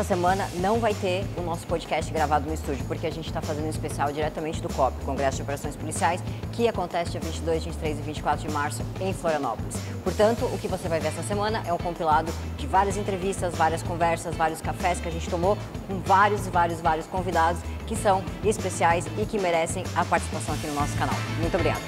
semana não vai ter o nosso podcast gravado no estúdio, porque a gente está fazendo um especial diretamente do COP, Congresso de Operações Policiais, que acontece dia 22, 23 e 24 de março em Florianópolis. Portanto, o que você vai ver essa semana é um compilado de várias entrevistas, várias conversas, vários cafés que a gente tomou com vários convidados que são especiais e que merecem a participação aqui no nosso canal. Muito obrigada.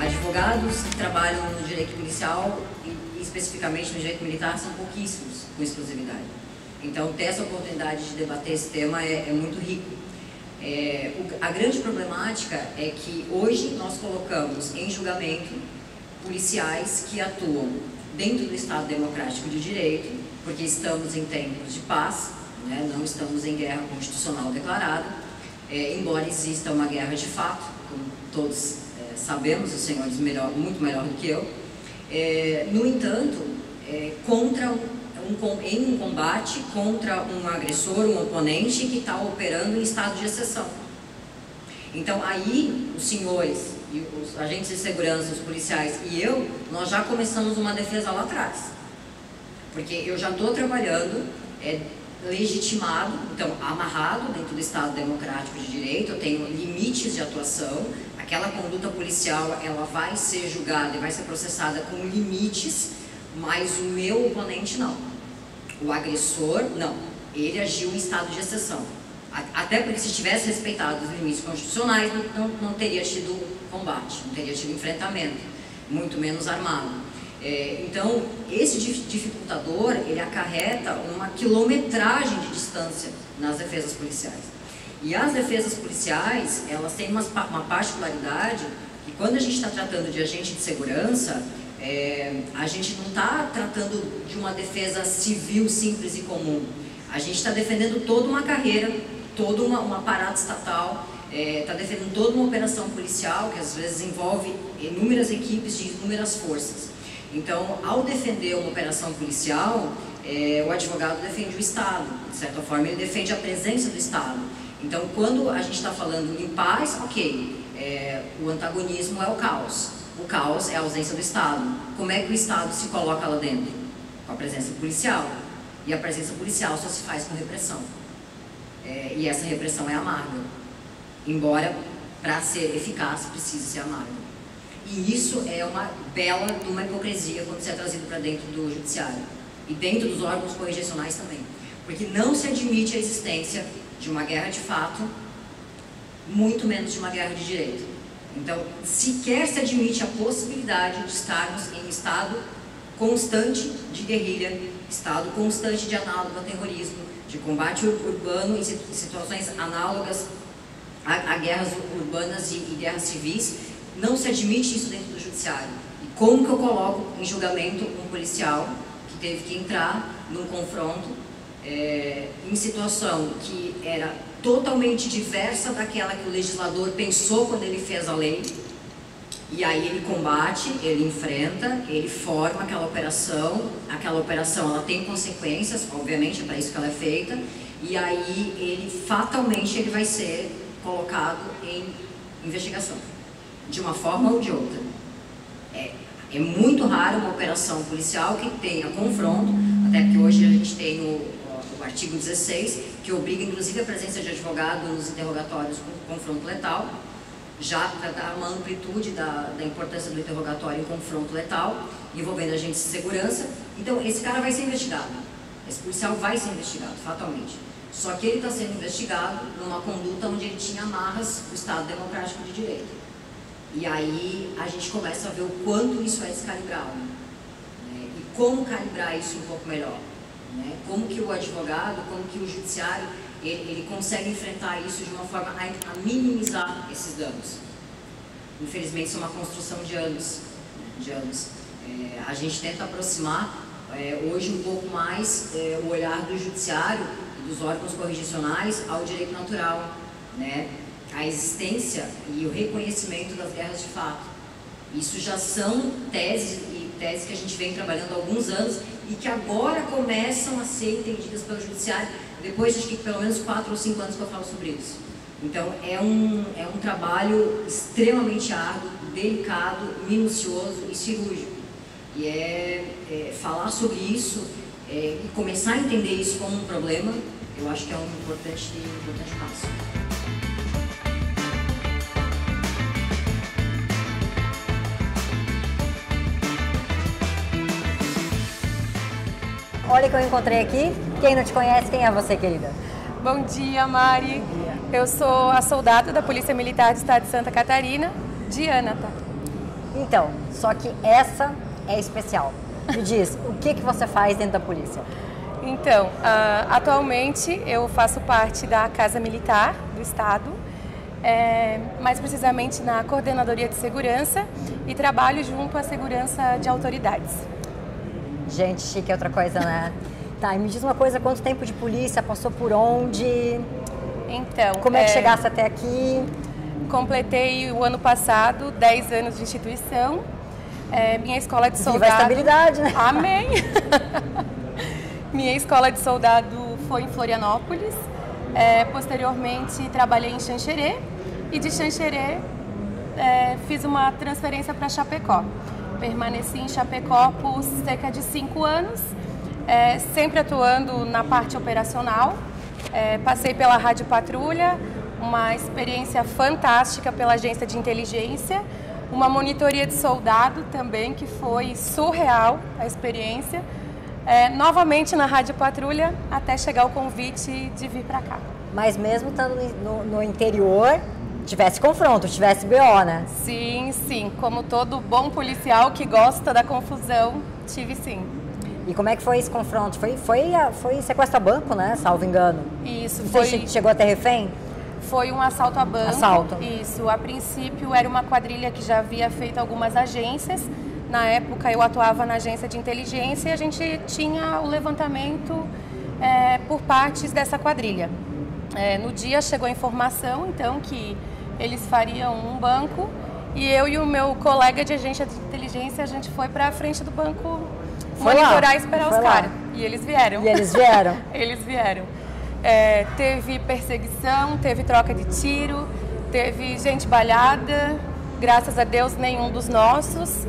Advogados que trabalham no direito policial e especificamente no direito militar são pouquíssimos, com exclusividade. Então, ter essa oportunidade de debater esse tema é muito rico. A grande problemática é que hoje nós colocamos em julgamento policiais que atuam dentro do Estado Democrático de Direito, porque estamos em tempos de paz, né? Não estamos em guerra constitucional declarada, embora exista uma guerra de fato, como todos sabemos, os senhores muito melhor do que eu. No entanto, em um combate contra um agressor, um oponente que está operando em estado de exceção. Então, aí, os senhores, e os agentes de segurança, os policiais e eu, nós já começamos uma defesa lá atrás. Porque eu já estou trabalhando legitimado, então, amarrado dentro do Estado Democrático de Direito, eu tenho limites de atuação. Aquela conduta policial, ela vai ser julgada e vai ser processada com limites, mas o meu oponente não. O agressor, não. Ele agiu em estado de exceção. Até porque se tivesse respeitado os limites constitucionais, não teria tido combate, não teria tido enfrentamento, muito menos armado. Então, esse dificultador, ele acarreta uma quilometragem de distância nas defesas policiais. E as defesas policiais, elas têm uma particularidade que quando a gente está tratando de agente de segurança, a gente não está tratando de uma defesa civil simples e comum. A gente está defendendo toda uma carreira, todo um aparato estatal, está defendendo toda uma operação policial que às vezes envolve inúmeras equipes de inúmeras forças. Então, ao defender uma operação policial, o advogado defende o Estado, de certa forma ele defende a presença do Estado. Então, quando a gente está falando em paz, ok, o antagonismo é o caos. O caos é a ausência do Estado. Como é que o Estado se coloca lá dentro? Com a presença policial. E a presença policial só se faz com repressão. E essa repressão é amarga. Embora, para ser eficaz, precise ser amarga. E isso é uma bela de uma hipocrisia quando isso é trazido para dentro do judiciário. E dentro dos órgãos corregencionais também. Porque não se admite a existência de uma guerra de fato, muito menos de uma guerra de direito. Então, sequer se admite a possibilidade de estarmos em estado constante de guerrilha, estado constante de análogo ao terrorismo, de combate urbano em situações análogas a guerras urbanas e guerras civis. Não se admite isso dentro do judiciário. E como que eu coloco em julgamento um policial que teve que entrar num confronto em situação que era totalmente diversa daquela que o legislador pensou quando ele fez a lei, e aí ele combate, ele enfrenta, ele forma aquela operação ela tem consequências, obviamente é para isso que ela é feita, e aí ele fatalmente ele vai ser colocado em investigação, de uma forma ou de outra. É muito raro uma operação policial que tenha confronto, até porque hoje a gente tem o artigo 16, que obriga inclusive a presença de advogado nos interrogatórios com confronto letal, já para dar uma amplitude da importância do interrogatório em confronto letal, envolvendo agentes de segurança. Então, esse cara vai ser investigado, esse policial vai ser investigado, fatalmente. Só que ele está sendo investigado numa conduta onde ele tinha amarras do Estado Democrático de Direito. E aí a gente começa a ver o quanto isso é descalibrado, né? E como calibrar isso um pouco melhor. Como que o advogado, como que o judiciário, ele consegue enfrentar isso de uma forma a minimizar esses danos. Infelizmente, isso é uma construção de anos. A gente tenta aproximar hoje um pouco mais o olhar do judiciário e dos órgãos corregencionais ao direito natural, né? A existência e o reconhecimento das guerras de fato. Isso já são teses que a gente vem trabalhando há alguns anos e que agora começam a ser entendidas pelo judiciário, depois de acho que pelo menos 4 ou 5 anos que eu falo sobre isso. Então é um trabalho extremamente árduo, delicado, minucioso e cirúrgico. E falar sobre isso e começar a entender isso como um problema, eu acho que é um importante passo. Olha que eu encontrei aqui. Quem não te conhece, quem é você, querida? Bom dia, Mari. Eu sou a soldada da Polícia Militar do Estado de Santa Catarina, Diana, tá? Então, só que essa é especial. Me diz, o que você faz dentro da polícia? Então, atualmente eu faço parte da Casa Militar do Estado, mais precisamente na Coordenadoria de Segurança, e trabalho junto à segurança de autoridades. Gente, chique é outra coisa, né? Tá, e me diz uma coisa, quanto tempo de polícia, passou por onde? Então, como é que chegasse até aqui? Completei o ano passado 10 anos de instituição, minha escola de soldado... Viva a estabilidade, né? Amém! Minha escola de soldado foi em Florianópolis, posteriormente trabalhei em Xanxerê e de Xanxerê fiz uma transferência para Chapecó. Permaneci em Chapecó por cerca de 5 anos, sempre atuando na parte operacional. Passei pela Rádio Patrulha, uma experiência fantástica pela agência de inteligência, uma monitoria de soldado também, que foi surreal a experiência. Novamente na Rádio Patrulha, até chegar o convite de vir para cá. Mas mesmo estando no interior, tivesse confronto, tivesse BO, né? Sim, sim. Como todo bom policial que gosta da confusão, tive sim. E como é que foi esse confronto? Foi sequestro a banco, né? Salvo engano. Isso. Você chegou a ter refém? Foi um assalto a banco. Assalto. Isso. A princípio era uma quadrilha que já havia feito algumas agências. Na época eu atuava na agência de inteligência e a gente tinha o levantamento por partes dessa quadrilha. No dia chegou a informação, então, que eles fariam um banco e eu e o meu colega de agência de inteligência, a gente foi para a frente do banco monitorar e esperar os caras. E eles vieram. E eles vieram? Eles vieram. Teve perseguição, teve troca de tiro, teve gente baleada, graças a Deus nenhum dos nossos.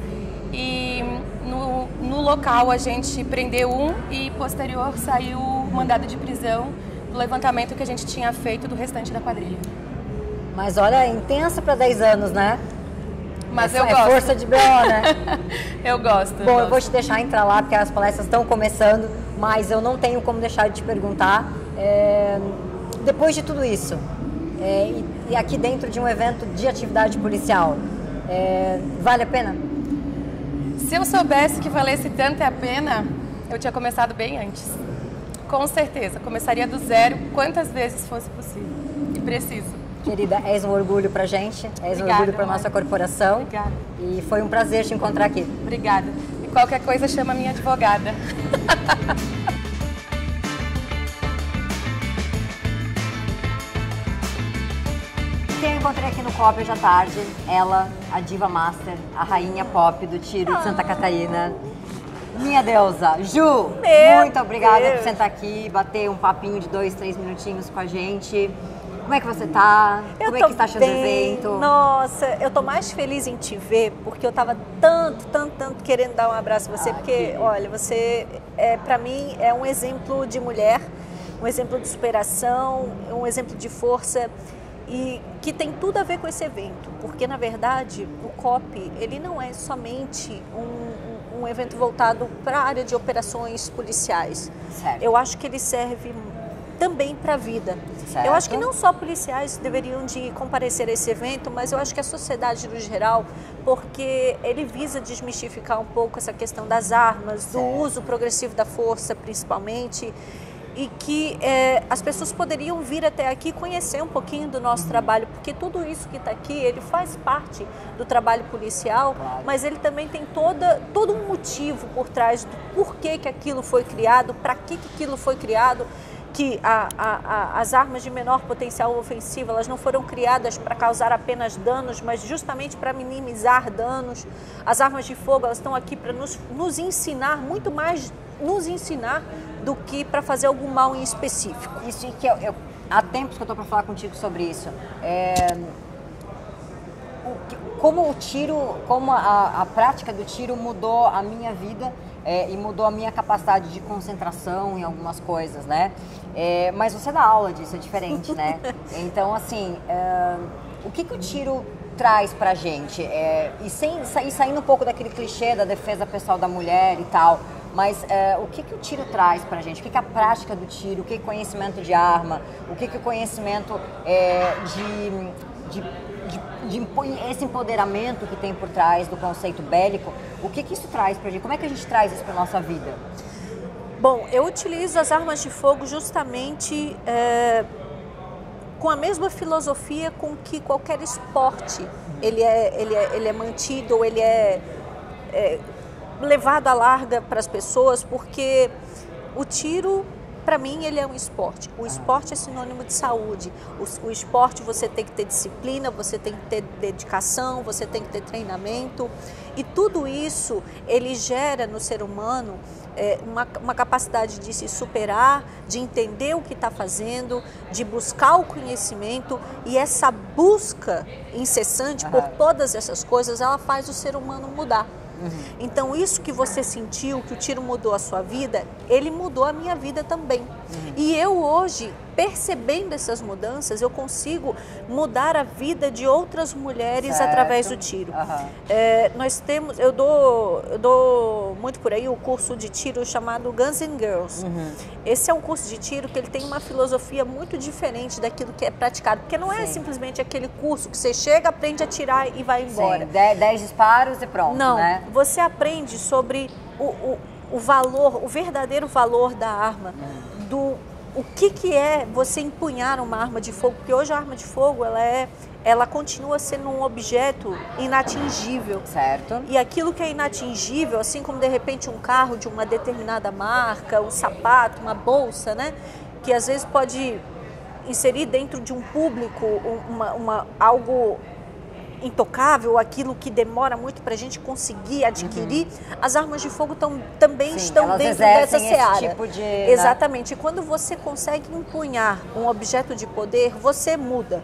E no local a gente prendeu um e posterior saiu o mandado de prisão do levantamento que a gente tinha feito do restante da quadrilha. Mas olha, intensa para 10 anos, né? Mas eu gosto. Força de BO, né? Eu gosto. Bom, eu vou te deixar entrar lá porque as palestras estão começando, mas eu não tenho como deixar de te perguntar. Depois de tudo isso, e aqui dentro de um evento de atividade policial, vale a pena? Se eu soubesse que valesse tanto a pena, eu tinha começado bem antes. Com certeza, começaria do zero quantas vezes fosse possível e preciso. Querida, és um orgulho pra gente, és um orgulho pra nossa corporação. Obrigada. E foi um prazer te encontrar aqui. Obrigada. E qualquer coisa chama a minha advogada. Quem eu encontrei aqui no COP hoje à tarde, ela, a diva master, a rainha pop do tiro de Santa Catarina. Minha deusa, Ju, muito obrigada por sentar aqui, bater um papinho de 2, 3 minutinhos com a gente. Como é que você tá? Como é que está achando o evento? Nossa, eu tô mais feliz em te ver, porque eu tava tanto querendo dar um abraço a você, porque, olha, você, pra mim, é um exemplo de mulher, um exemplo de superação, um exemplo de força, e que tem tudo a ver com esse evento, porque, na verdade, o COP, ele não é somente um evento voltado para a área de operações policiais. Certo. Eu acho que ele serve também para a vida. Certo. Eu acho que não só policiais deveriam de comparecer a esse evento, mas eu acho que a sociedade no geral, porque ele visa desmistificar um pouco essa questão das armas, do uso progressivo da força, principalmente, e que as pessoas poderiam vir até aqui conhecer um pouquinho do nosso trabalho, porque tudo isso que está aqui, ele faz parte do trabalho policial, mas ele também tem todo um motivo por trás do porquê que aquilo foi criado, para que aquilo foi criado, que as armas de menor potencial ofensivo, elas não foram criadas para causar apenas danos, mas justamente para minimizar danos. As armas de fogo, elas estão aqui para nos ensinar, muito mais nos ensinar do que para fazer algum mal em específico. Isso que há tempos que eu estou para falar contigo sobre isso. Como o tiro, como a prática do tiro mudou a minha vida e mudou a minha capacidade de concentração em algumas coisas, né? Mas você dá aula disso, é diferente, né? Então, assim, o que o tiro traz pra gente? E saindo um pouco daquele clichê da defesa pessoal da mulher e tal, mas o que o tiro traz pra gente? O que a prática do tiro, o que conhecimento de arma, o que o conhecimento esse empoderamento que tem por trás do conceito bélico, o que isso traz pra gente? Como é que a gente traz isso pra nossa vida? Bom, eu utilizo as armas de fogo justamente com a mesma filosofia com que qualquer esporte ele é mantido, ou ele é levado à larga para as pessoas, porque o tiro, para mim, ele é um esporte. O esporte é sinônimo de saúde. O esporte, você tem que ter disciplina, você tem que ter dedicação, você tem que ter treinamento. E tudo isso, ele gera no ser humano uma capacidade de se superar, de entender o que está fazendo, de buscar o conhecimento. E essa busca incessante por todas essas coisas, ela faz o ser humano mudar. Então, isso que você sentiu, que o tiro mudou a sua vida, ele mudou a minha vida também. E eu hoje, percebendo essas mudanças, eu consigo mudar a vida de outras mulheres através do tiro. Nós temos, eu dou muito por aí o curso de tiro chamado Guns and Girls. Esse é um curso de tiro que ele tem uma filosofia muito diferente daquilo que é praticado, porque não é simplesmente aquele curso que você chega, aprende a atirar e vai embora. 10 disparos e pronto, não, né? Você aprende sobre o valor, o verdadeiro valor da arma, o que é você empunhar uma arma de fogo, porque hoje a arma de fogo ela continua sendo um objeto inatingível. Certo. E aquilo que é inatingível, assim como de repente um carro de uma determinada marca, um sapato, uma bolsa, né? Que às vezes pode inserir dentro de um público algo intocável, aquilo que demora muito para a gente conseguir adquirir, as armas de fogo também estão dentro dessa seara. Tipo de, exatamente. E quando você consegue empunhar um objeto de poder, você muda.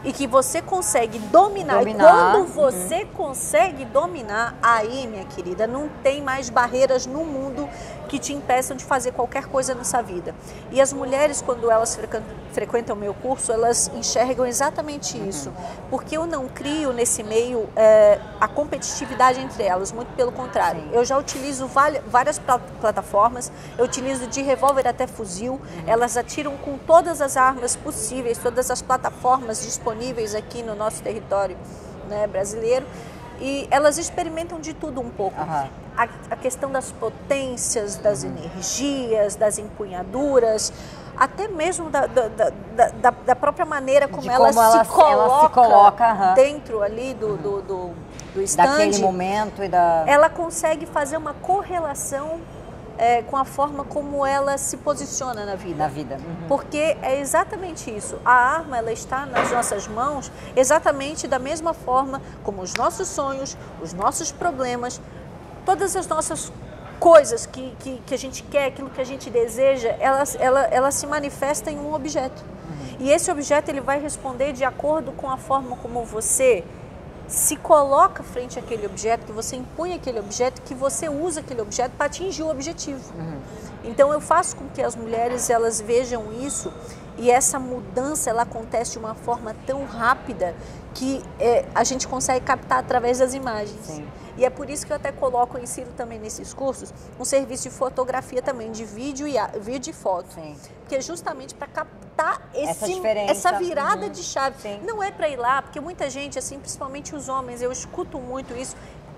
E que você consegue dominar. E quando você consegue dominar, aí, minha querida, não tem mais barreiras no mundo que te impeçam de fazer qualquer coisa nessa vida. E as mulheres, quando elas frequentam o meu curso, elas enxergam exatamente isso. Porque eu não crio nesse meio a competitividade entre elas, muito pelo contrário. Eu já utilizo várias plataformas, eu utilizo de revólver até fuzil, elas atiram com todas as armas possíveis, todas as plataformas disponíveis aqui no nosso território, né, brasileiro. E elas experimentam de tudo um pouco. A questão das potências, das energias, das empunhaduras, até mesmo da própria maneira como ela se coloca dentro ali do stand. Daquele momento Ela consegue fazer uma correlação com a forma como ela se posiciona na vida. Porque é exatamente isso. A arma, ela está nas nossas mãos exatamente da mesma forma como os nossos sonhos, os nossos problemas, todas as nossas coisas que a gente quer, aquilo que a gente deseja, ela se manifesta em um objeto. E esse objeto, ele vai responder de acordo com a forma como você se coloca frente àquele objeto, que você impunha aquele objeto, que você usa aquele objeto para atingir o objetivo. Então eu faço com que as mulheres elas vejam isso, e essa mudança ela acontece de uma forma tão rápida que a gente consegue captar através das imagens. E é por isso que eu até coloco, insiro também nesses cursos, um serviço de fotografia também, de vídeo e foto. Que é justamente para captar essa virada de chave. Não é para ir lá, porque muita gente, assim, principalmente os homens, eu escuto muito isso.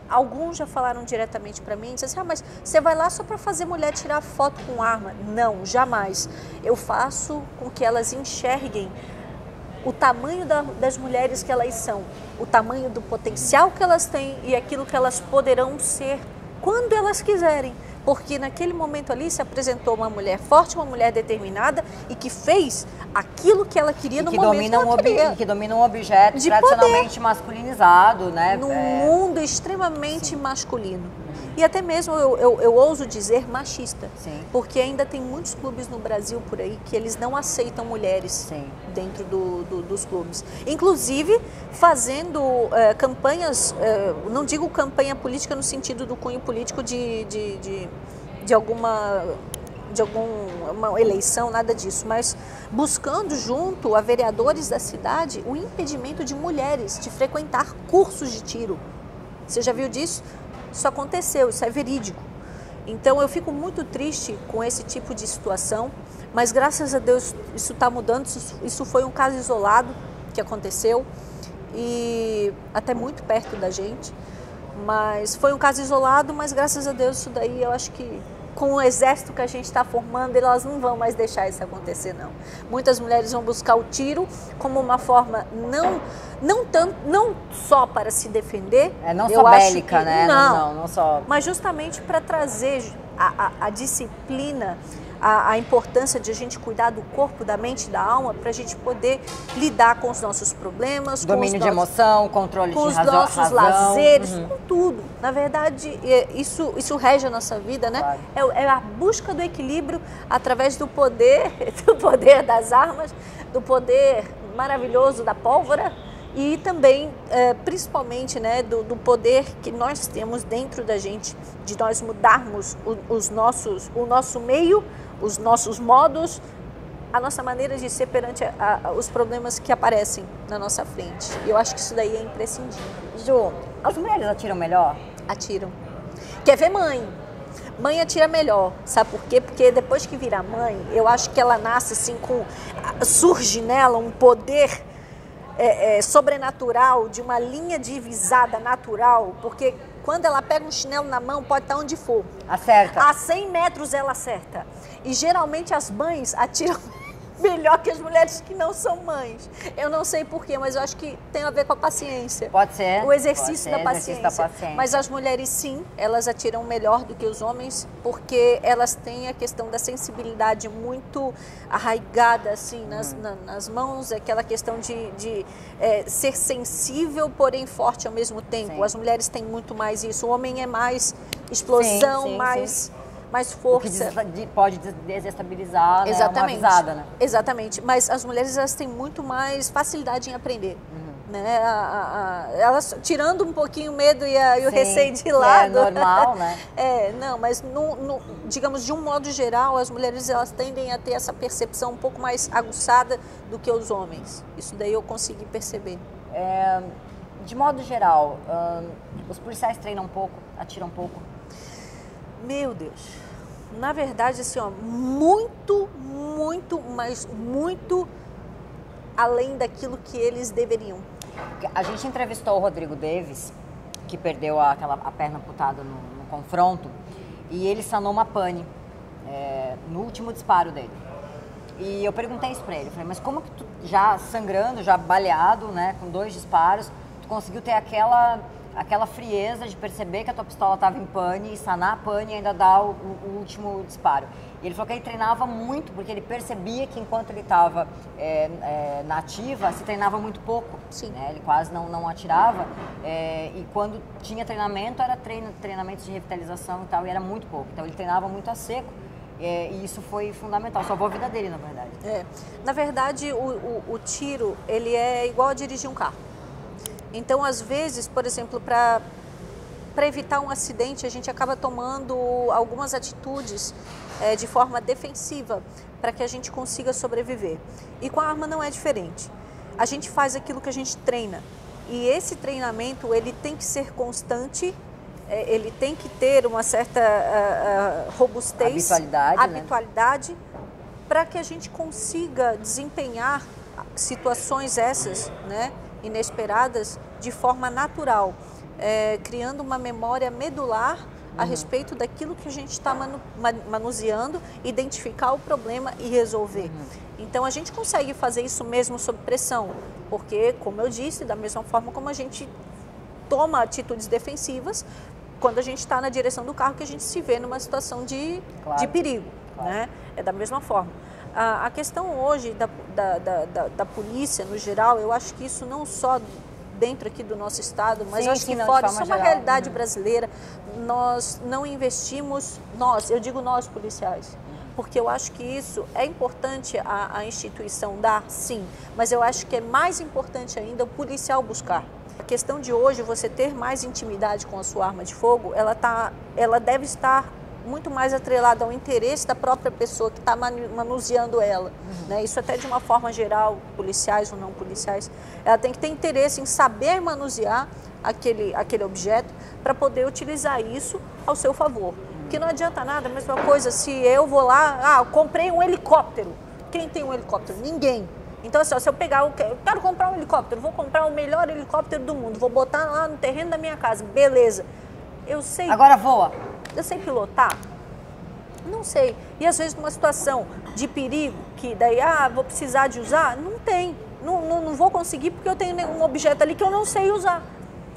Alguns já falaram diretamente para mim, dizem assim, mas você vai lá só para fazer mulher tirar foto com arma? Não, jamais. Eu faço com que elas enxerguem o tamanho das mulheres que elas são, o tamanho do potencial que elas têm e aquilo que elas poderão ser quando elas quiserem. Porque naquele momento ali se apresentou uma mulher forte, uma mulher determinada e que fez aquilo que ela queria no momento que ela queria. E que domina um objeto tradicionalmente masculinizado, né? Num mundo extremamente masculino. E até mesmo, eu ouso dizer, machista. Sim. Porque ainda tem muitos clubes no Brasil por aí que eles não aceitam mulheres Sim. dentro dos clubes. Inclusive, fazendo campanhas, não digo campanha política no sentido do cunho político de alguma eleição, nada disso, mas buscando junto a vereadores da cidade o impedimento de mulheres de frequentar cursos de tiro. Você já viu disso? Isso aconteceu, isso é verídico. Então eu fico muito triste com esse tipo de situação, mas graças a Deus isso está mudando, isso foi um caso isolado que aconteceu e até muito perto da gente, mas foi um caso isolado, mas graças a Deus isso daí eu acho que com o exército que a gente está formando, elas não vão mais deixar isso acontecer, não. Muitas mulheres vão buscar o tiro como uma forma não só para se defender. Não só bélica, né? Não só. Mas justamente para trazer a disciplina, a importância de a gente cuidar do corpo, da mente e da alma, para a gente poder lidar com os nossos problemas, domínio de emoção, controle de razão, com os nossos lazeres, com tudo. Na verdade, isso rege a nossa vida, né? Claro. É a busca do equilíbrio através do poder das armas, do poder maravilhoso da pólvora e também, principalmente, né, do poder que nós temos dentro da gente, de nós mudarmos o nosso meio, os nossos modos, a nossa maneira de ser perante os problemas que aparecem na nossa frente. E eu acho que isso daí é imprescindível. Ju, as mulheres atiram melhor? Atiram. Quer ver mãe? Mãe atira melhor, sabe por quê? Porque depois que vira mãe, eu acho que ela nasce assim surge nela um poder sobrenatural, de uma linha divisada natural, porque quando ela pega um chinelo na mão, pode estar onde for. Acerta. A 100 metros ela acerta. E geralmente as mães atiram melhor que as mulheres que não são mães. Eu não sei porquê, mas eu acho que tem a ver com a paciência. Pode ser. O exercício da paciência. Da paciência. Mas as mulheres, sim, elas atiram melhor do que os homens, porque elas têm a questão da sensibilidade muito arraigada, assim, nas mãos, aquela questão de ser sensível, porém forte ao mesmo tempo. Sim. As mulheres têm muito mais isso. O homem é mais explosão, sim, mais força. O que pode desestabilizar, né? Exatamente. Uma avisada, né? Exatamente. Mas as mulheres, elas têm muito mais facilidade em aprender. Né? Elas tirando um pouquinho o medo e o receio de lado. É normal, né? Não, mas digamos, de um modo geral, as mulheres elas tendem a ter essa percepção um pouco mais aguçada do que os homens. Isso daí eu consegui perceber. De modo geral, os policiais treinam um pouco, atiram um pouco? Meu Deus, na verdade, assim, ó, muito, mas muito além daquilo que eles deveriam. A gente entrevistou o Rodrigo Davis, que perdeu a perna amputada no confronto, e ele sanou uma pane no último disparo dele. E eu perguntei isso pra ele, falei, mas como que tu, já sangrando, já baleado, né, com 2 disparos, tu conseguiu ter aquela frieza de perceber que a tua pistola estava em pane e sanar a pane e ainda dar o último disparo. E ele falou que ele treinava muito, porque ele percebia que enquanto ele estava na ativa, se treinava muito pouco. Sim. Né? Ele quase não atirava. E quando tinha treinamento, era treinamentos de revitalização e tal, e era muito pouco. Então ele treinava muito a seco. E isso foi fundamental, salvou a vida dele, na verdade. Na verdade, o tiro, ele é igual a dirigir um carro. Então, às vezes, por exemplo, para evitar um acidente, a gente acaba tomando algumas atitudes de forma defensiva para que a gente consiga sobreviver. E com a arma não é diferente. A gente faz aquilo que a gente treina. E esse treinamento, ele tem que ser constante, ele tem que ter uma certa robustez, habitualidade, para que a gente consiga desempenhar situações essas, né, inesperadas, de forma natural, criando uma memória medular a respeito daquilo que a gente está manuseando, identificar o problema e resolver. Então a gente consegue fazer isso mesmo sob pressão, porque, como eu disse, da mesma forma como a gente toma atitudes defensivas, quando a gente está na direção do carro, que a gente se vê numa situação de perigo. Claro. Né? É da mesma forma. A questão hoje da polícia, no geral, eu acho que isso não só dentro aqui do nosso estado, mas Sim, acho que não, de fora, forma isso é uma geral. realidade brasileira. Nós não investimos, eu digo nós policiais, porque eu acho que isso é importante a instituição dar, sim, mas eu acho que é mais importante ainda o policial buscar. A questão de hoje, você ter mais intimidade com a sua arma de fogo, ela deve estar muito mais atrelada ao interesse da própria pessoa que está manuseando ela. Né? Isso até de uma forma geral, policiais ou não policiais, ela tem que ter interesse em saber manusear aquele objeto para poder utilizar isso ao seu favor. Porque não adianta nada, a mesma coisa, se eu vou lá, eu comprei um helicóptero. Quem tem um helicóptero? Ninguém. Então, assim, se eu pegar, eu quero comprar um helicóptero, vou comprar o melhor helicóptero do mundo, vou botar lá no terreno da minha casa, beleza. Eu sei... Agora voa. Eu sei pilotar? Não sei. E às vezes numa situação de perigo, que daí, vou precisar de usar, não tem. Não vou conseguir porque eu tenho um objeto ali que eu não sei usar.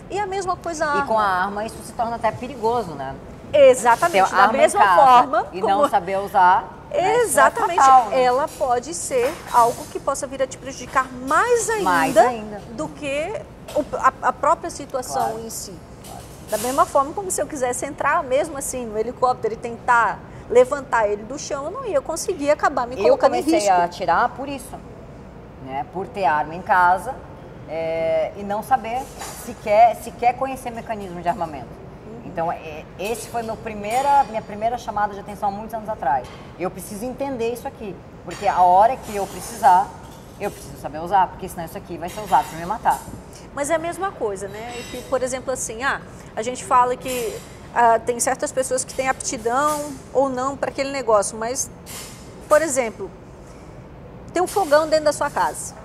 E a mesma coisa a arma. E com a arma isso se torna até perigoso, né? Exatamente, da mesma forma. E não saber usar. Exatamente. É fatal, né? Ela pode ser algo que possa vir a te prejudicar mais ainda. Do que a própria situação em si. Da mesma forma como se eu quisesse entrar mesmo assim no helicóptero e tentar levantar ele do chão, eu não ia conseguir acabar me colocando em risco. Eu comecei a atirar por isso, né? Por ter arma em casa e não saber sequer conhecer mecanismo de armamento. Então, esse foi minha primeira chamada de atenção há muitos anos atrás. Eu preciso entender isso aqui, porque a hora que eu precisar, eu preciso saber usar, porque senão isso aqui vai ser usado para me matar. Mas é a mesma coisa, né? Que, por exemplo, assim, a gente fala que tem certas pessoas que têm aptidão ou não para aquele negócio, mas, por exemplo, tem um fogão dentro da sua casa.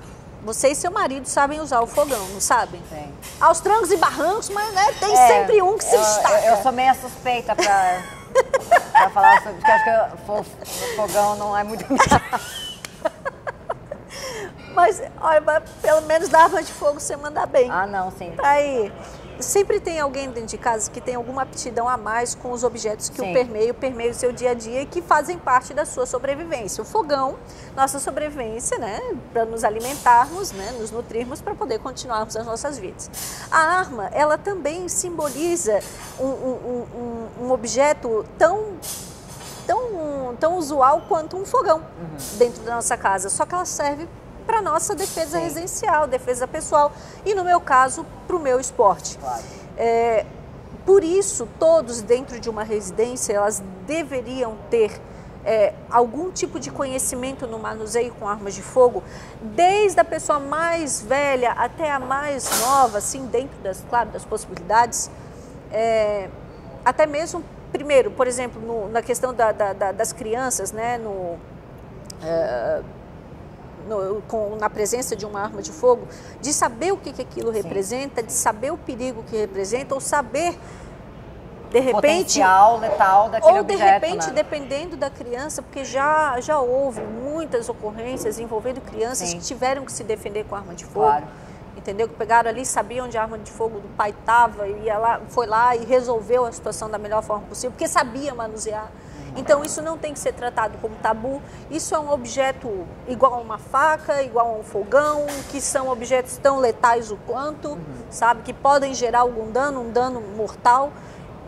Você e seu marido sabem usar o fogão, não sabem? Sim. Aos trancos e barrancos, mas né, tem sempre um que se destaca. Eu sou meio suspeita para falar sobre, porque acho que o fogão não é muito... Mas, olha, pelo menos da arma de fogo você manda bem. Não, sim. Aí, sempre tem alguém dentro de casa que tem alguma aptidão a mais com os objetos que permeiam o seu dia a dia e que fazem parte da sua sobrevivência. O fogão, nossa sobrevivência, né, para nos alimentarmos, né, nos nutrirmos para poder continuarmos as nossas vidas. A arma, ela também simboliza um objeto tão usual quanto um fogão dentro da nossa casa, só que ela serve para nossa defesa residencial, defesa pessoal e, no meu caso, para o meu esporte. Claro. Por isso, todos dentro de uma residência, elas deveriam ter algum tipo de conhecimento no manuseio com armas de fogo, desde a pessoa mais velha até a mais nova, assim, dentro das possibilidades, até mesmo, primeiro, por exemplo, na questão das crianças, né, na presença de uma arma de fogo, de saber o que aquilo representa, de saber o perigo que representa, ou saber, de repente... potencial letal daquele objeto, ou de repente, né? Dependendo da criança, porque já houve muitas ocorrências envolvendo crianças que tiveram que se defender com arma de fogo. Claro. Entendeu? Que pegaram ali, sabiam onde a arma de fogo do pai estava e ela foi lá e resolveu a situação da melhor forma possível, porque sabia manusear. Então, isso não tem que ser tratado como tabu. Isso é um objeto igual a uma faca, igual a um fogão, que são objetos tão letais o quanto, sabe? Que podem gerar algum dano, um dano mortal,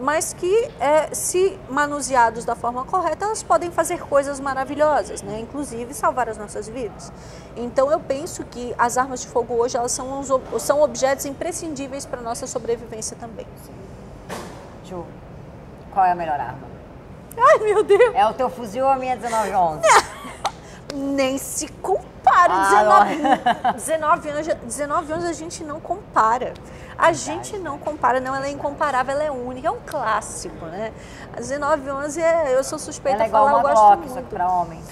mas que, se manuseados da forma correta, elas podem fazer coisas maravilhosas, né? Inclusive salvar as nossas vidas. Então, eu penso que as armas de fogo hoje, elas são objetos imprescindíveis para a nossa sobrevivência também. Ju, qual é a melhor arma? Ai, meu Deus! É o teu fuzil ou a minha 1911? Nem se compara. 19 anos a gente não compara. A gente não compara, não, ela é incomparável, ela é única, é um clássico, né? A 1911 eu sou suspeita a falar, eu gosto Glock, muito. Só que pra homem.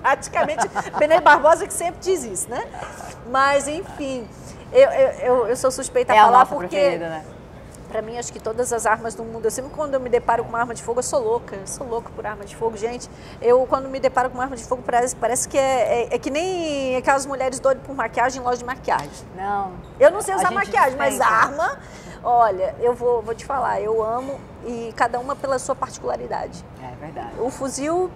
Praticamente, Benê Barbosa que sempre diz isso, né? Mas, enfim, eu sou suspeita a falar a nossa porque... preferida, né? Pra mim, acho que todas as armas do mundo, sempre quando eu me deparo com uma arma de fogo, eu sou louca por arma de fogo, gente. Quando me deparo com uma arma de fogo, parece que é que nem aquelas mulheres doidas por maquiagem em loja de maquiagem. Não. Eu não sei usar maquiagem, dispensa. mas arma, olha, eu vou te falar, eu amo, e cada uma pela sua particularidade. É verdade. O fuzil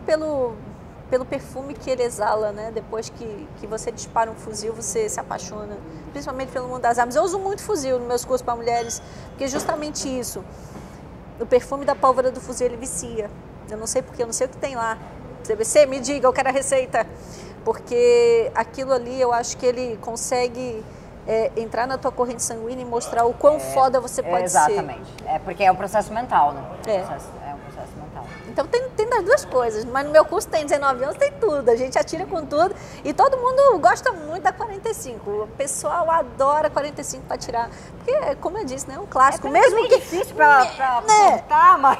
pelo perfume que ele exala, né? Depois que você dispara um fuzil, você se apaixona, principalmente pelo mundo das armas. Eu uso muito fuzil nos meus cursos para mulheres, porque justamente isso, o perfume da pólvora do fuzil, ele vicia. Eu não sei porque, eu não sei o que tem lá. CBC, me diga, eu quero a receita. Porque aquilo ali, eu acho que ele consegue entrar na tua corrente sanguínea e mostrar o quão foda você pode ser. Exatamente. É porque é um processo mental, né? É. É um processo mental. Então tem das duas coisas, mas no meu curso tem 19 anos, tem tudo, a gente atira com tudo e todo mundo gosta muito da 45, o pessoal adora 45 para atirar, porque como eu disse, né, é um clássico, mesmo que difícil para apontar, mas...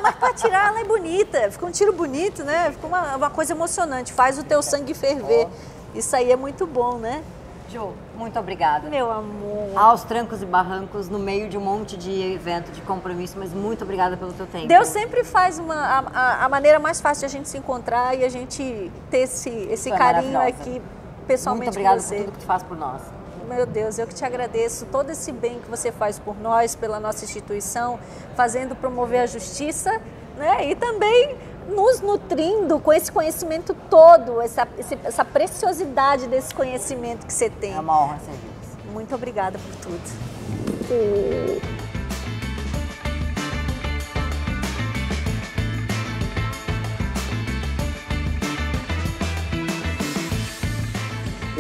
mas para atirar ela é bonita, fica um tiro bonito, né, fica uma coisa emocionante, faz o teu sangue ferver, isso aí é muito bom, né? Ju, muito obrigada. Meu amor. Aos trancos e barrancos, no meio de um monte de evento, de compromisso, mas muito obrigada pelo teu tempo. Deus sempre faz a maneira mais fácil de a gente se encontrar e a gente ter esse carinho aqui pessoalmente. Muito obrigada com você. por tudo que tu faz por nós. Meu Deus, eu que te agradeço todo esse bem que você faz por nós, pela nossa instituição, fazendo promover a justiça, né? E também nos nutrindo com esse conhecimento todo, essa preciosidade desse conhecimento que você tem. É uma honra servir. Muito obrigada por tudo.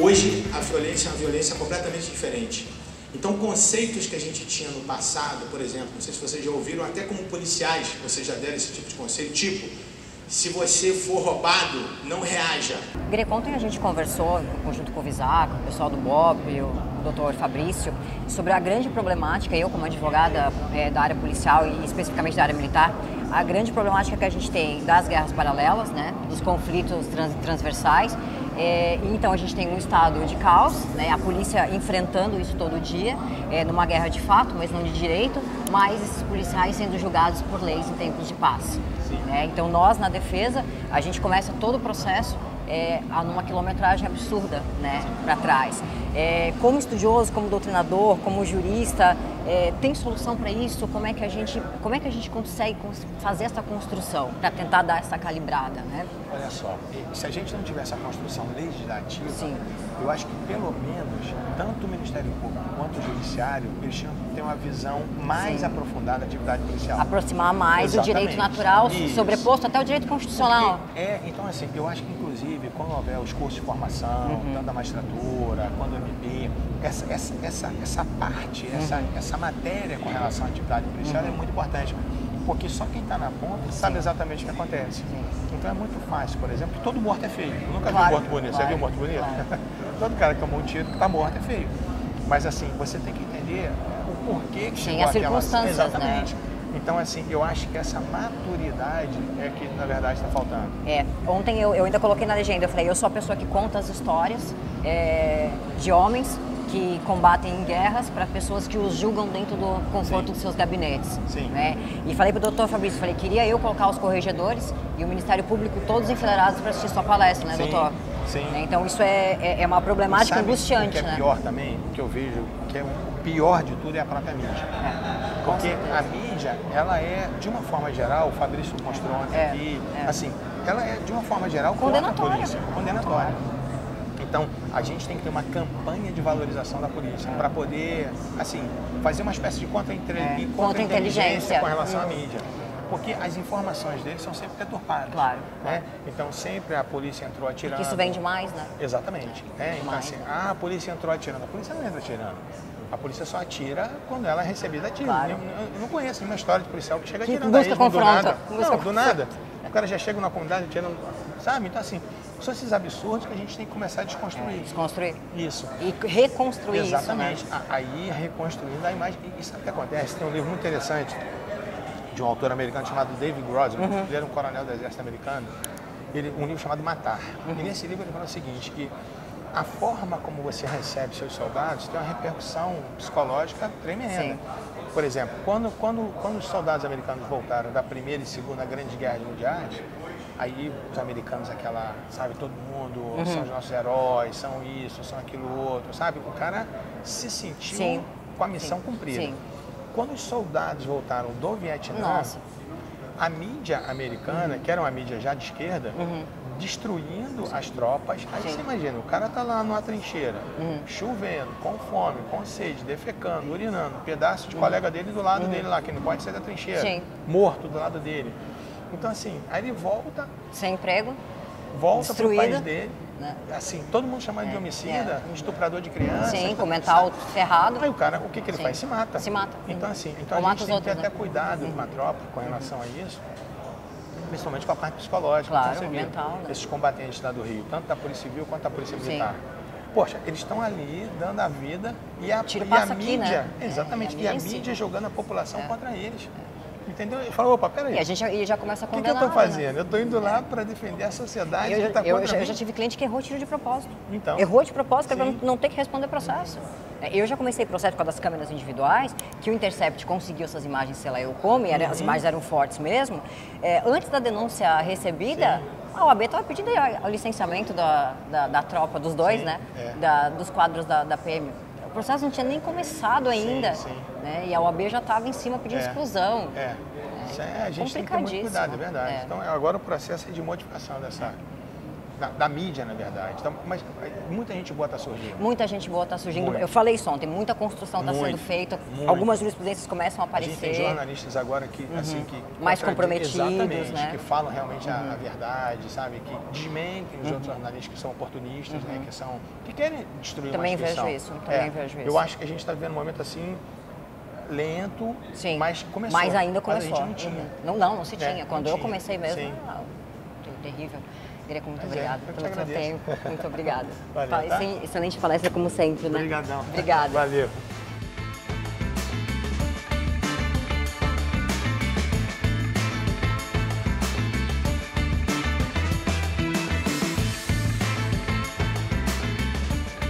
Hoje, a violência é uma violência completamente diferente. Então, conceitos que a gente tinha no passado, por exemplo, não sei se vocês já ouviram, até como policiais, vocês já deram esse tipo de conceito, tipo, se você for roubado, não reaja. Greco, ontem a gente conversou, junto com o Visac, com o pessoal do BOP, o doutor Fabrício, sobre a grande problemática, eu como advogada da área policial e especificamente da área militar, a grande problemática que a gente tem das guerras paralelas, né, dos conflitos transversais. Então a gente tem um estado de caos, né, a polícia enfrentando isso todo dia, numa guerra de fato, mas não de direito, mas esses policiais sendo julgados por leis em tempos de paz. Então nós, na defesa, a gente começa todo o processo numa quilometragem absurda, né, para trás. Como estudioso, como doutrinador, como jurista, tem solução para isso? Como é que a gente consegue fazer essa construção para tentar dar essa calibrada, né? Olha só, se a gente não tiver essa construção legislativa, Sim. eu acho que pelo menos tanto o Ministério Público quanto o Judiciário, eles tinham que ter uma visão mais aprofundada da atividade policial. Aproximar mais Exatamente. o direito natural, Isso. sobreposto até o direito constitucional. Então assim, eu acho que inclusive quando houver os cursos de formação, tanto da magistratura quanto do MP, essa parte, essa matéria com relação à atividade policial é muito importante, porque só quem está na ponta sabe exatamente o que acontece. Então é muito fácil, por exemplo, que todo morto é feio. Eu nunca vi um morto bonito. Você viu um morto bonito? Claro. Todo cara que tomou um tiro que está morto é feio. Mas assim, você tem que entender o porquê que chegou as aquela... circunstâncias, Exatamente. né? Então assim, eu acho que essa maturidade é que na verdade está faltando. Ontem eu ainda coloquei na legenda, eu falei, eu sou a pessoa que conta as histórias de homens que combatem em guerras para pessoas que os julgam dentro do conforto dos seus gabinetes. Sim. Né? E falei para o doutor Fabrício, queria eu colocar os corregedores e o Ministério Público todos enfileirados para assistir sua palestra, né, doutor? Sim. Então isso é uma problemática angustiante, o que é né? pior também, o que eu vejo, que é o pior de tudo é a própria mídia. Porque a mídia, ela é, de uma forma geral, o Fabrício mostrou ontem aqui, assim, ela é, de uma forma geral, contra a polícia, condenatória. Então, a gente tem que ter uma campanha de valorização da polícia para poder, assim, fazer uma espécie de contra-inteligência com relação à mídia. Porque as informações deles são sempre deturpadas. Claro. Né? Então, sempre a polícia entrou atirando. Porque isso vem demais, né? Exatamente. Então, assim, a polícia entrou atirando. A polícia não entra atirando. A polícia só atira quando ela é recebida a tiro. Claro. Eu não conheço nenhuma história de policial que chega Que atirando busca a esmo do confronto. nada. Busca Não, do nada. O cara já chega na comunidade atirando, sabe? Então, assim, são esses absurdos que a gente tem que começar a desconstruir. Desconstruir. Isso. E reconstruir Exatamente. isso, né? Aí, reconstruindo a imagem. E sabe o que acontece? Tem um livro muito interessante de um autor americano chamado David Grossman. Ele era um coronel do exército americano. Um livro chamado Matar. E nesse livro ele fala o seguinte, que a forma como você recebe seus soldados tem uma repercussão psicológica tremenda. Sim. Por exemplo, quando os soldados americanos voltaram da Primeira e Segunda Grande Guerra Mundiais, aí os americanos, sabe, todo mundo, são os nossos heróis, são isso, são aquilo outro, sabe? O cara se sentiu com a missão cumprida. Sim. Quando os soldados voltaram do Vietnã, a mídia americana, que era uma mídia já de esquerda, destruindo as tropas. Aí você imagina, o cara tá lá numa trincheira, chovendo, com fome, com sede, defecando, urinando, um pedaço de colega dele do lado dele lá, que não pode sair da trincheira, morto do lado dele. Então assim, aí ele volta... Sem emprego, volta pro destruído, país dele, né? Assim, todo mundo chama de homicida, estuprador de criança. Sim, com mental ferrado. Aí o cara, o que ele faz? Se mata. Se mata. Então assim, a gente tem que ter até cuidado com a tropa com relação a isso, principalmente com a parte psicológica. Claro, então, você vê mental, né? esses combatentes lá do Rio, tanto da Polícia Civil quanto da Polícia Militar. Poxa, eles estão ali dando a vida e a mídia, aqui, né? exatamente, e a mídia jogando a população contra eles. Entendeu? Ele falou, opa, peraí. E a gente já começa a O que condenar. eu estou fazendo? Eu estou indo lá para defender a sociedade que está contra mim. Eu já tive cliente que errou tiro de propósito. Então, errou de propósito para não ter que responder processo. Eu já comecei processo com das câmeras individuais, que o Intercept conseguiu essas imagens, sei lá eu como, e as imagens eram fortes mesmo. Antes da denúncia recebida, a OAB estava pedindo o licenciamento da tropa, dos dois, né? Dos quadros da PM. O processo não tinha nem começado ainda, né? E a OAB já estava em cima pedindo exclusão. A gente tem que ter muito cuidado, é verdade. Então, agora o processo é de modificação da mídia, na verdade. Então, mas muita gente boa está surgindo. Muita gente boa está surgindo. Eu falei isso ontem, muita construção está sendo feita. Algumas jurisprudências começam a aparecer. A gente tem jornalistas agora que, assim, que mais comprometidos, exatamente, né? que falam realmente a verdade, sabe? Que desmentem os outros jornalistas que são oportunistas, né? Que querem destruir também uma instituição. Vejo isso, também vejo isso. Eu acho que a gente está vivendo um momento assim lento, mas começou. Mas ainda começou. Mas a gente não tinha. Não se tinha. Quando eu comecei mesmo, terrível. Greco, muito obrigada pelo seu tempo. Muito obrigada. Valeu, tá? Excelente palestra, como sempre, né? Obrigadão. Obrigada. Valeu.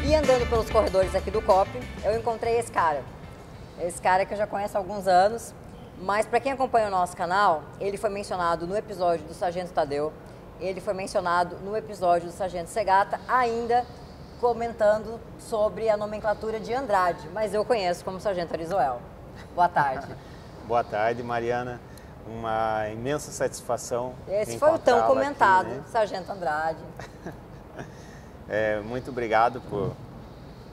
E andando pelos corredores aqui do COP, eu encontrei esse cara. Esse cara que eu já conheço há alguns anos, mas para quem acompanha o nosso canal, ele foi mencionado no episódio do Sargento Tadeu, ele foi mencionado no episódio do Sargento Segata, ainda comentando sobre a nomenclatura de Andrade, mas eu conheço como Sargento Arizoel. Boa tarde. Boa tarde, Mariana. Uma imensa satisfação. Esse foi o tão comentado, aqui, né? Sargento Andrade. Muito obrigado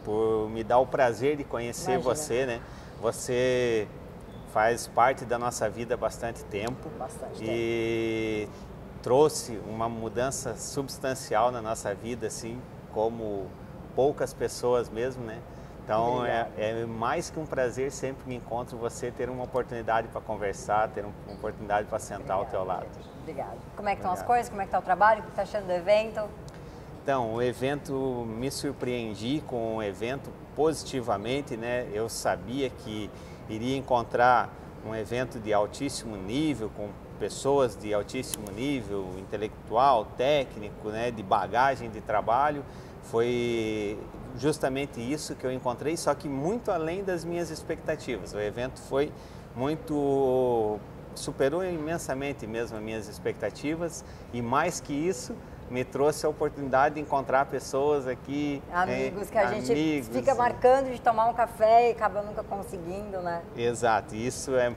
por me dar o prazer de conhecer você, né? Você faz parte da nossa vida há bastante tempo. E trouxe uma mudança substancial na nossa vida, assim, como poucas pessoas mesmo, né? Então é mais que um prazer sempre que me encontro você, ter uma oportunidade para conversar, ter uma oportunidade para sentar ao teu lado. Obrigada. Como é que estão as coisas? Como é que está o trabalho? O que está achando do evento? Então, o evento, me surpreendi com o evento positivamente, né? Eu sabia que iria encontrar um evento de altíssimo nível, com pessoas de altíssimo nível, intelectual, técnico, né? De bagagem de trabalho. Foi justamente isso que eu encontrei, só que muito além das minhas expectativas. O evento foi superou imensamente mesmo as minhas expectativas e mais que isso, me trouxe a oportunidade de encontrar pessoas aqui. Amigos que a gente fica marcando de tomar um café e acaba nunca conseguindo, né? Exato, isso é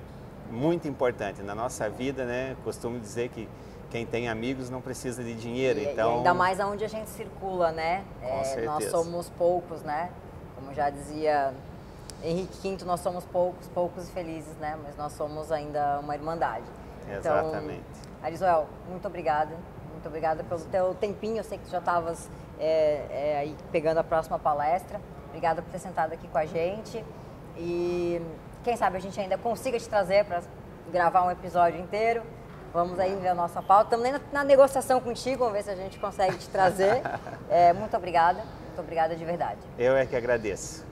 muito importante na nossa vida, né? Costumo dizer que quem tem amigos não precisa de dinheiro, então... E ainda mais aonde a gente circula, né? Com certeza. Nós somos poucos, né? Como já dizia Henrique V, nós somos poucos e felizes, né? Mas nós somos ainda uma irmandade. Exatamente. Então, Arizoel, muito obrigada. Muito obrigada pelo teu tempinho. Eu sei que tu já estavas aí pegando a próxima palestra. Obrigada por ter sentado aqui com a gente. E quem sabe a gente ainda consiga te trazer para gravar um episódio inteiro. Vamos aí ver a nossa pauta. Estamos na negociação contigo, vamos ver se a gente consegue te trazer. Muito obrigada de verdade. Eu é que agradeço.